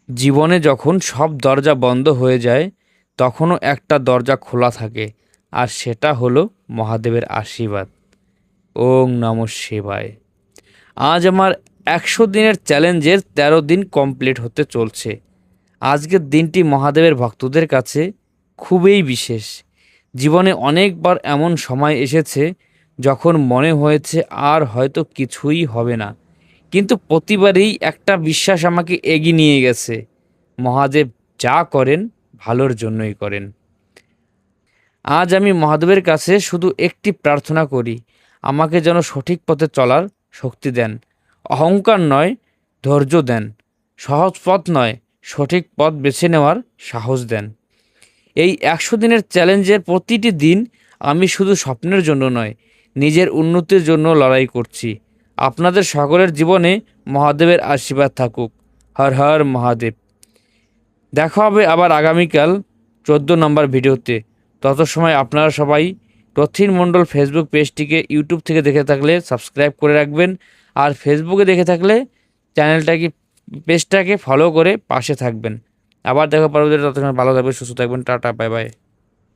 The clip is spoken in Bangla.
জীবনে যখন সব দরজা বন্ধ হয়ে যায় তখনও একটা দরজা খোলা থাকে, আর সেটা হলো মহাদেবের আশীর্বাদ। ওং নমঃ শিবায়। আজ আমার 100 দিনের চ্যালেঞ্জের 13 দিন কমপ্লিট হতে চলছে। আজকের দিনটি মহাদেবের ভক্তদের কাছে খুবই বিশেষ। জীবনে অনেকবার এমন সময় এসেছে যখন মনে হয়েছে আর হয়তো কিছুই হবে না, কিন্তু প্রতিবারই একটা বিশ্বাস আমাকে এগিয়ে নিয়ে গেছে। মহাদেব যা করেন ভালোর জন্যই করেন। আজ আমি মহাদেবের কাছে শুধু একটি প্রার্থনা করি, আমাকে যেন সঠিক পথে চলার শক্তি দেন। অহংকার নয়, ধৈর্য দেন। সহজ পথ নয়, সঠিক পথ বেছে নেওয়ার সাহস দেন। এই 100 দিনের চ্যালেঞ্জের প্রতিটি দিন আমি শুধু স্বপ্নের জন্য নয়, নিজের উন্নতির জন্য লড়াই করছি। আপনাদের সকলের জীবনে মহাদেবের আশীর্বাদ থাকুক। হর হর মহাদেব। দেখা হবে আবার আগামীকাল 14 নম্বর ভিডিওতে। তত সময় আপনারা সবাই রথিন মণ্ডল ফেসবুক পেজটিকে ইউটিউব থেকে দেখে থাকলে সাবস্ক্রাইব করে রাখবেন, আর ফেসবুকে দেখে থাকলে চ্যানেলটাকে পেজটাকে ফলো করে পাশে থাকবেন। আবার দেখা পরবর্তীতে। ততক্ষণ ভালো থাকবেন, সুস্থ থাকবেন। Tata, bye bye.